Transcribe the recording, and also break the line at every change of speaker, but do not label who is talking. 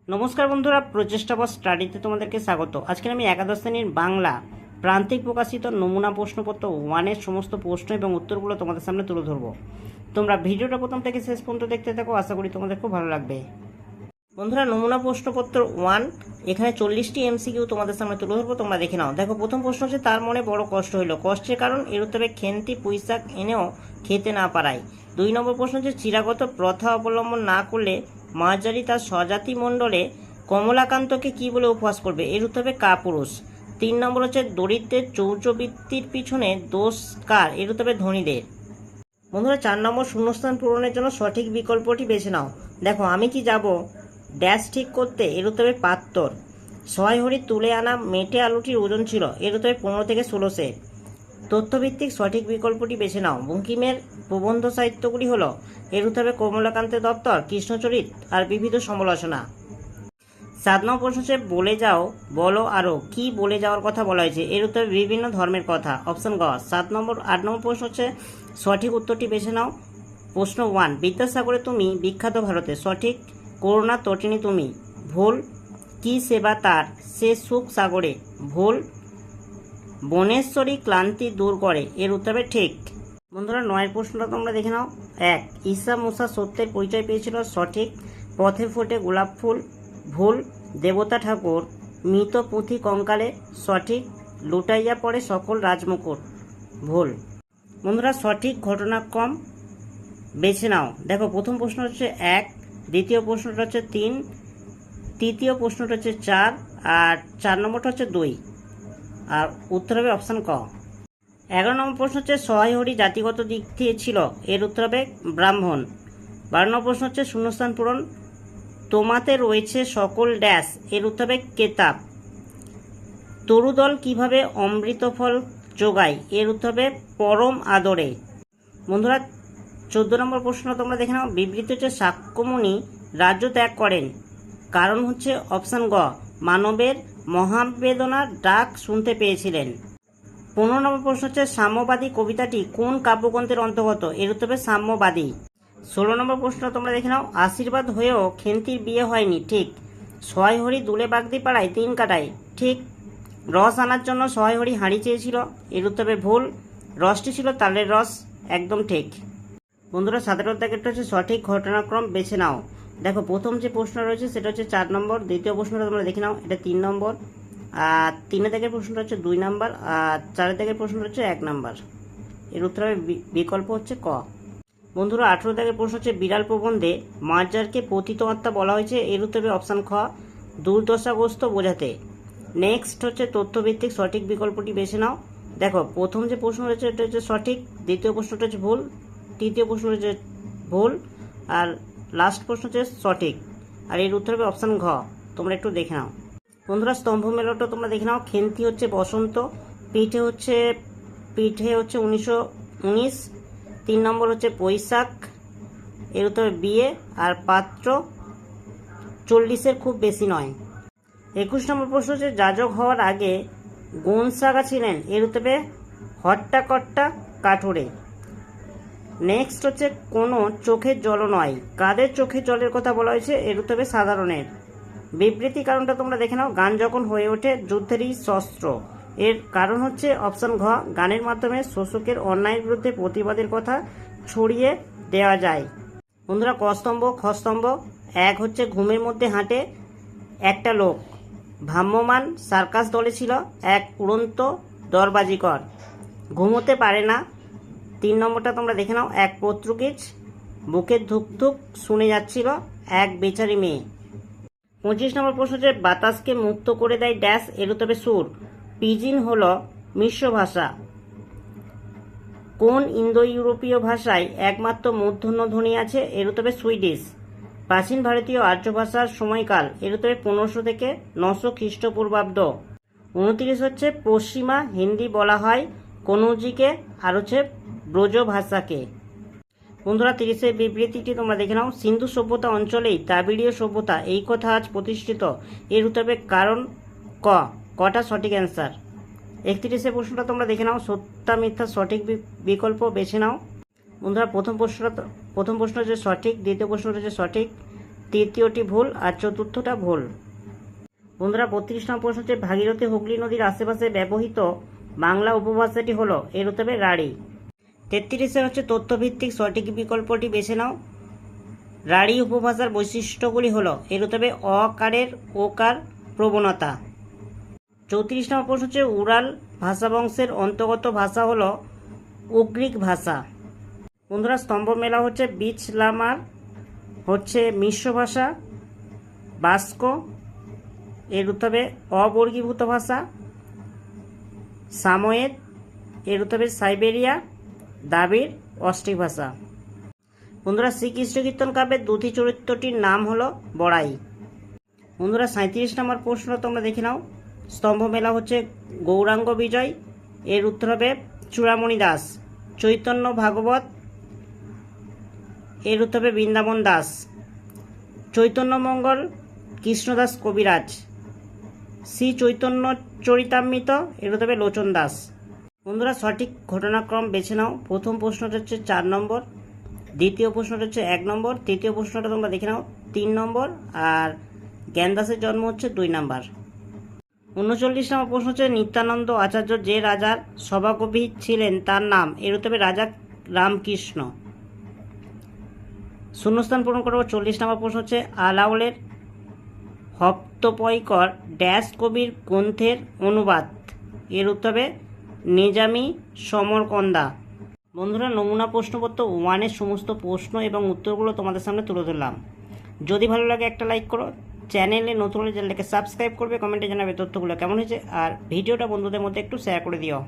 নমস্কার বন্ধুরা, প্রচেষ্টা বা স্টাডিতে তোমাদেরকে স্বাগত। আজকে আমি একাদশ শ্রেণীর বাংলা প্রান্তিক প্রকাশিত নমুনা প্রশ্নপত্র 1-এর সমস্ত প্রশ্ন এবং উত্তরগুলো তোমাদের সামনে তুলে ধরবো। তোমরা ভিডিওটা প্রথম থেকে শেষ পর্যন্ত দেখতে থাকো, আশা করি তোমাদের খুব ভালো লাগবে। বন্ধুরা, নমুনা প্রশ্নপত্র 1, এখানে 40টি এমসিকিউ তোমাদের সামনে তুলে ধরবো, তোমরা দেখে নাও। দেখো, প্রথম প্রশ্ন হচ্ছে, তার মনে বড় কষ্ট হইল, কষ্টের কারণ এর উত্তরে খেন্তি পুঁইশাক এনেও খেতে না পারায়। 2 নম্বর প্রশ্ন হচ্ছে, চিরাগত প্রথা অবলম্বন না করলে মাঝারি তার স্বজাতি মণ্ডলে কমলাকান্তকে কি বলে উপহাস করবে, এর উত্তর হবে কাপুরুষ। 3 নম্বর হচ্ছে, দরিদ্রের চৌর্যবৃত্তির পিছনে দোষ কার, এর উত্তর হবে ধনীদের। বন্ধুরা, 4 নম্বর শূন্যস্থান পূরণের জন্য সঠিক বিকল্পটি বেছে নাও। দেখো, আমি কি যাব ড্যাশ ঠিক করতে, এর উত্তরে পাত্তর। সহায়হরি তুলে আনা মেটে আলুটির ওজন ছিল, এর উত্তরে 15 থেকে 16 সের। তথ্যভিত্তিক সঠিক বিকল্পটি বেছে নাও। বঙ্কিমের প্রবন্ধ সাহিত্যগুলি হলো, এর উত্তর হবে কমলাকান্তের দপ্তর, কৃষ্ণচরিত আর বিবিধ সমালোচনা। 7 নম্বর প্রশ্ন হচ্ছে, বলে যাও, বলো আরও, কি বলে যাওয়ার কথা বলা হয়েছে, এর উত্তরে বিভিন্ন ধর্মের কথা, অপশন গ। 8 নম্বর প্রশ্ন হচ্ছে, সঠিক উত্তরটি বেছে নাও। প্রশ্ন 1, বিদ্যাসাগরে তুমি বিখ্যাত ভারতে, সঠিক। করুণা তটিনী তুমি, ভুল। কি সেবা তার, সে সুখ সাগরে, ভুল। বনেশ্বরী ক্লান্তি দূর করে, এর উত্তর হবে ঠিক। বন্ধুরা, 9 প্রশ্নটা তোমরা দেখে নাও। 1, ঈসা মুসা সত্যের পরিচয় পেয়েছিল, সঠিক। পথে ফোটে গোলাপ ফুল, ভুল। দেবতা ঠাকুর মৃত পুঁথি কঙ্কালে, সঠিক। লুটাইয়া পড়ে সকল রাজমুকুট, ভুল। বন্ধুরা, সঠিক ঘটনাক্রম বেছে নাও। দেখো, প্রথম প্রশ্ন হচ্ছে 1, দ্বিতীয় প্রশ্নটা হচ্ছে 3, তৃতীয় প্রশ্নটা হচ্ছে 4, আর 4 নম্বরটা হচ্ছে 2, আর উত্তর হবে অপশান ক। 11 নম্বর প্রশ্ন হচ্ছে, সহায়হরি জাতিগত দিক দিয়ে ছিল, এর উত্তর হবে ব্রাহ্মণ। 12 নম্বর প্রশ্ন হচ্ছে, শূন্যস্থান পূরণ, তোমাতে রয়েছে সকল ড্যাশ, এর উত্তর হবে কেতাব। তরুদল কিভাবে অমৃতফল যোগায়, এর উত্তর হবে পরম আদরে। বন্ধুরা, 14 নম্বর প্রশ্ন তোমরা দেখে নাও। বিবৃতি হচ্ছে, শাক্যমুনি রাজ্য ত্যাগ করেন, কারণ হচ্ছে অপশান গ, মানবের মহাবেদনার ডাক শুনতে পেয়েছিলেন। 15 নম্বর প্রশ্ন হচ্ছে, সাম্যবাদী কবিতাটি কোন কাব্যগ্রন্থের অন্তর্গত, এর উত্তর হবে সাম্যবাদী। 16 নম্বর প্রশ্ন তোমরা দেখে নাও। আশীর্বাদ হয়েও খেন্তির বিয়ে হয়নি, ঠিক। সহায়হরি দুলে বাগদি পাড়ায় 3 কাটায়, ঠিক। রস আনার জন্য সহায়হরি হাঁড়ি চেয়েছিল, এর উত্তর হবে ভুল। রসটি ছিল তালের রস, একদম ঠিক। বন্ধুরা, 17 দাগেরটা হচ্ছে, সঠিক ঘটনাক্রম বেছে নাও। দেখো, প্রথম যে প্রশ্ন রয়েছে সেটা হচ্ছে 4 নম্বর, দ্বিতীয় প্রশ্নটা তোমরা দেখে নাও, এটা 3 নম্বর, আর 3 দাগের প্রশ্নটা হচ্ছে 2 নম্বর, আর 4 দাগের প্রশ্নটা হচ্ছে 1 নম্বর। এর উত্তর হবে বিকল্প হচ্ছে ক। বন্ধুরা, 18 দাগের প্রশ্ন হচ্ছে, বিড়াল প্রবন্ধে মার্জারকে পতিত আত্মা বলা হয়েছে, এর উত্তর হবে অপশান খ, দুর্দশাগ্রস্ত বোঝাতে। নেক্সট হচ্ছে, তথ্যভিত্তিক সঠিক বিকল্পটি বেছে নাও। দেখো, প্রথম যে প্রশ্ন রয়েছে এটা হচ্ছে সঠিক, দ্বিতীয় প্রশ্নটা হচ্ছে ভুল, তৃতীয় প্রশ্ন হচ্ছে ভুল, আর লাস্ট প্রশ্ন হচ্ছে সঠিক, আর এর উত্তর হবে অপশান ঘ। তোমরা একটু দেখে নাও। বন্ধুরা, স্তম্ভ মেলাটা তোমরা দেখে নাও। খেন্তি হচ্ছে বসন্ত, পিঠে হচ্ছে 1919, 3 নম্বর হচ্ছে বৈশাখ, এর উত্তর হবে বিয়ে, আর পাত্র 40-এর খুব বেশি নয়। 21 নম্বর প্রশ্ন হচ্ছে, যাজক হওয়ার আগে গোনসাগা ছিলেন, এর উত্তর হবে হট্টাকট্টা কাঠুরে। নেক্সট হচ্ছে, কোনো চোখের জল নয়, কাদের চোখের জলের কথা বলা হয়েছে, এর উত্তর হবে সাধারণের। বিবৃতি কারণটা তোমরা দেখে নাও। গান যখন হয়ে ওঠে যুদ্ধেরই শস্ত্র, এর কারণ হচ্ছে অপশান ঘ, গানের মাধ্যমে শোষকের অন্যায়ের বিরুদ্ধে প্রতিবাদের কথা ছড়িয়ে দেওয়া যায়। বন্ধুরা, ক স্তম্ভ, খ স্তম্ভ। 1 হচ্ছে, ঘুমের মধ্যে হাঁটে একটা লোক, ভ্রাম্যমান সার্কাস দলে ছিল এক উড়ন্ত দরবাজিকর, ঘুমোতে পারে না। 3 নম্বরটা তোমরা দেখে নাও। 1 পর্তুগিজ, বুকের ধুকধুক শুনে যাচ্ছিল এক বেচারি মেয়ে। 25 নম্বর প্রশ্ন হচ্ছে, বাতাসকে মুক্ত করে দেয় ড্যাশ, এর উত্তর হবে সুর। পিজিন হলো মিশ্র ভাষা। কোন ইন্দো ইউরোপীয় ভাষায় একমাত্র মূর্ধন্য ধ্বনি আছে, এর উত্তর হবে সুইডিশ। প্রাচীন ভারতীয় আর্য ভাষার সময়কাল, এর উত্তর হবে 1500 থেকে 900 খ্রিস্টপূর্বাব্দ। 29 হচ্ছে, পশ্চিমা হিন্দি বলা হয় কনৌজিকে, আর হচ্ছে ব্রজ ভাষাকে। বন্ধুরা, 30-এর বিবৃতিটি তোমরা দেখে নাও। সিন্ধু সভ্যতা অঞ্চলেই দ্রাবিড়ীয় সভ্যতা, এই কথা আজ প্রতিষ্ঠিত, এর উত্তর হবে কারণ ক। কটা সঠিক অ্যান্সার। 31-এর প্রশ্নটা তোমরা দেখে নাও। সত্যা মিথ্যা সঠিক বিকল্প বেছে নাও। বন্ধুরা, প্রথম প্রশ্ন হচ্ছে সঠিক, দ্বিতীয় প্রশ্নটা হচ্ছে সঠিক, তৃতীয়টি ভুল আর চতুর্থটা ভুল। বন্ধুরা 32 নম্বর প্রশ্ন হচ্ছে ভাগীরথী হুগলি নদীর আশেপাশে ব্যবহৃত বাংলা উপভাষাটি হলো, এর উত্তরে রাঢ়ী। 33 হচ্ছে তথ্যভিত্তিক সঠিক বিকল্পটি বেছে নাও। রাঢ়ী উপভাষার বৈশিষ্ট্যগুলি হলো, এর উত্তরে অকারের ওকার প্রবণতা। 34 নম্বর প্রশ্ন হচ্ছে উরাল ভাষাবংশের অন্তর্গত ভাষা হলো উগ্রিক ভাষা। বন্ধুরা স্তম্ভ মেলা হচ্ছে বিচলামার হচ্ছে মিশ্র ভাষা। বাস্ক এর উত্তরে অবর্গীভূত ভাষা। সাময়েদ এর উত্তরে সাইবেরিয়া। দ্রাবিড় অস্ট্রিক ভাষা। বন্ধুরা শ্রীকৃষ্ণ কীর্তন কাব্যের দুটি চরিত্রটির নাম হলো বড়াই। বন্ধুরা 37 নম্বর প্রশ্ন তোমরা দেখে নাও। স্তম্ভ মেলা হচ্ছে গৌরাঙ্গ বিজয়, এর উত্তর হবে চূড়ামণি দাস। চৈতন্য ভাগবত এর উত্তর হবে বৃন্দাবন দাস। চৈতন্য মঙ্গল কৃষ্ণদাস কবিরাজ। শ্রী চৈতন্য চরিতামৃত এর উত্তর হবে লোচন দাস। বন্ধুরা সঠিক ঘটনাক্রম বেছে নাও। প্রথম প্রশ্নটা হচ্ছে 4 নম্বর, দ্বিতীয় প্রশ্নটা হচ্ছে 1 নম্বর, তৃতীয় প্রশ্নটা তোমরা দেখে নাও 3 নম্বর, আর জ্ঞানদাসের জন্ম হচ্ছে 2 নম্বর। 39 নম্বর প্রশ্ন হচ্ছে নিত্যানন্দ আচার্য যে রাজার সভাকবি ছিলেন তার নাম, এর উত্তরে রাজা রামকৃষ্ণ। শূন্যস্থান পূরণ করব। 40 নম্বর প্রশ্ন হচ্ছে আলাওলের হপ্তপয়কর ড্যাশ কবির গ্রন্থের অনুবাদ, এর উত্তরে নিজামি সমরকন্দা। বন্ধুরা নমুনা প্রশ্নপত্র 1-এর সমস্ত প্রশ্ন এবং উত্তরগুলো তোমাদের সামনে তুলে ধরলাম। যদি ভালো লাগে একটা লাইক করো, চ্যানেলে নতুন হলে চ্যানেলটাকে সাবস্ক্রাইব করবে, কমেন্টে জানাবে তথ্যগুলো কেমন হয়েছে, আর ভিডিওটা বন্ধুদের মধ্যে একটু শেয়ার করে দিও।